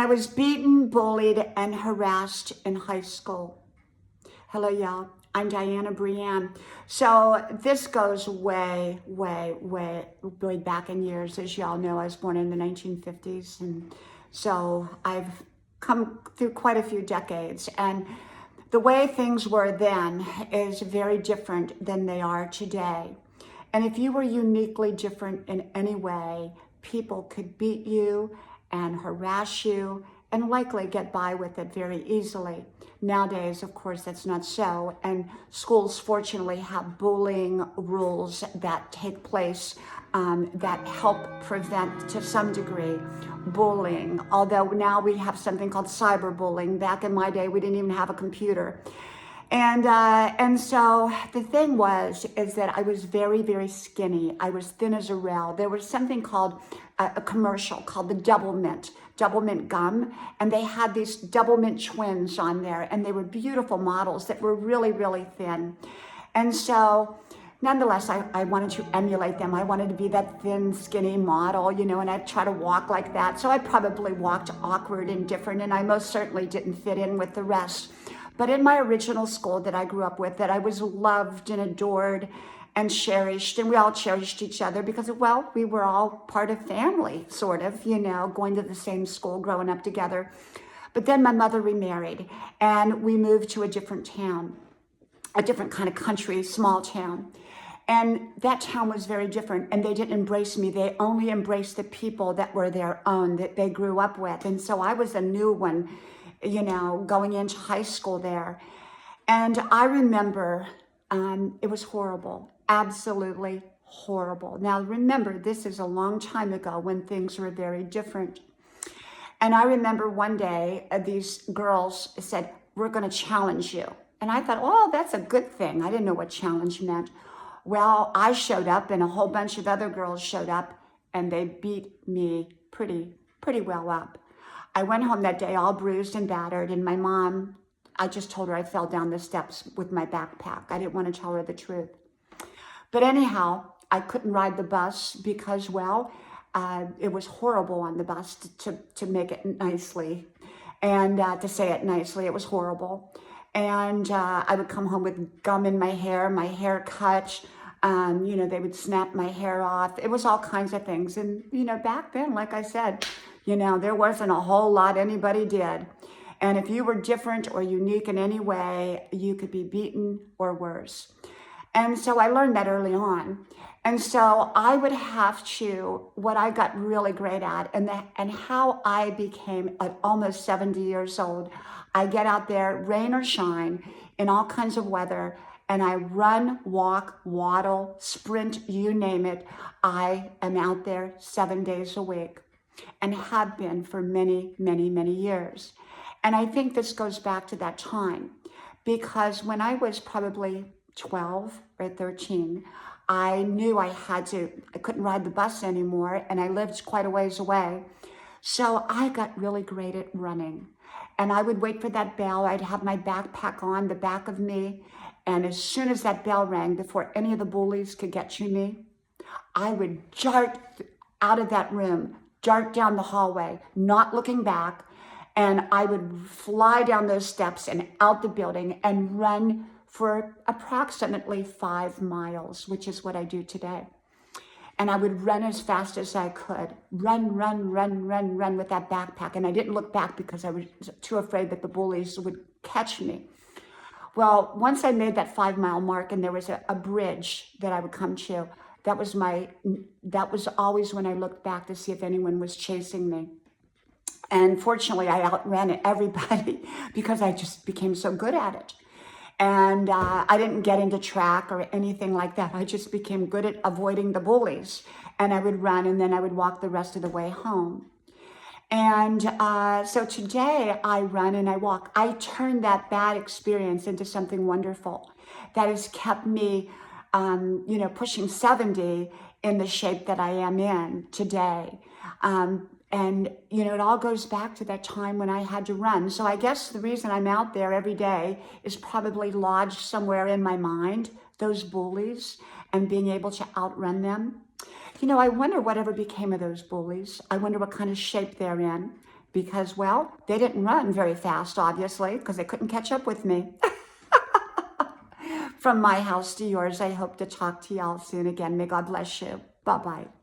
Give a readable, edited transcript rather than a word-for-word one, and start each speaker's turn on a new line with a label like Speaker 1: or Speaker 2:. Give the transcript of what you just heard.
Speaker 1: I was beaten, bullied, and harassed in high school. Hello, y'all. I'm Diana Brienne. So this goes way, way, way, way back in years. As y'all know, I was born in the 1950s. And so I've come through quite a few decades. And the way things were then is very different than they are today. And if you were uniquely different in any way, people could beat you and harass you and likely get by with it very easily. Nowadays, of course, that's not so. And schools, fortunately, have bullying rules that take place that help prevent, to some degree, bullying. Although now we have something called cyberbullying. Back in my day, we didn't even have a computer. And so the thing is that I was very, very skinny. I was thin as a rail. There was something called a commercial called the Double Mint gum. And they had these Double Mint twins on there. And they were beautiful models that were really, really thin. And so nonetheless, I wanted to emulate them. I wanted to be that thin, skinny model, and I'd try to walk like that. So I probably walked awkward and different. And I most certainly didn't fit in with the rest. But in my original school that I grew up with, that I was loved and adored and cherished, and we all cherished each other because, well, we were all part of family, sort of, going to the same school, growing up together. But then my mother remarried, and we moved to a different town, a different kind of country, small town. And that town was very different, and they didn't embrace me. They only embraced the people that were their own, that they grew up with. And so I was a new one, going into high school there. And I remember it was horrible, absolutely horrible. Now, remember, this is a long time ago when things were very different. And I remember one day these girls said, "We're going to challenge you." And I thought, oh, that's a good thing. I didn't know what challenge meant. Well, I showed up and a whole bunch of other girls showed up and they beat me pretty well up. I went home that day all bruised and battered, and my mom, I just told her I fell down the steps with my backpack. I didn't want to tell her the truth. But anyhow, I couldn't ride the bus because, well, it was horrible on the bus to make it nicely. And to say it nicely, it was horrible. And I would come home with gum in my hair cut. They would snap my hair off. It was all kinds of things. And, back then, like I said, there wasn't a whole lot anybody did. And if you were different or unique in any way, you could be beaten or worse. And so I learned that early on. And so I would have to, what I got really great at, and how I became at almost 70 years old, I get out there, rain or shine, in all kinds of weather, and I run, walk, waddle, sprint, you name it. I am out there 7 days a week and have been for many, many, many years. And I think this goes back to that time because when I was probably 12 or 13, I knew I couldn't ride the bus anymore, and I lived quite a ways away. So I got really great at running. And I would wait for that bell. I'd have my backpack on the back of me. And as soon as that bell rang, before any of the bullies could get to me, I would dart out of that room, dart down the hallway, not looking back. And I would fly down those steps and out the building and run for approximately 5 miles, which is what I do today. And I would run as fast as I could, run with that backpack. And I didn't look back because I was too afraid that the bullies would catch me. Well, once I made that 5-mile mark and there was a bridge that I would come to, that was always when I looked back to see if anyone was chasing me. And fortunately, I outran everybody because I just became so good at it. And I didn't get into track or anything like that. I just became good at avoiding the bullies. And I would run and then I would walk the rest of the way home. And so today I run and I walk. I turned that bad experience into something wonderful that has kept me, pushing 70 in the shape that I am in today. And, it all goes back to that time when I had to run. So I guess the reason I'm out there every day is probably lodged somewhere in my mind, those bullies, and being able to outrun them. I wonder whatever became of those bullies. I wonder what kind of shape they're in. because, well, they didn't run very fast, obviously, because they couldn't catch up with me. From my house to yours, I hope to talk to y'all soon again. May God bless you. Bye-bye.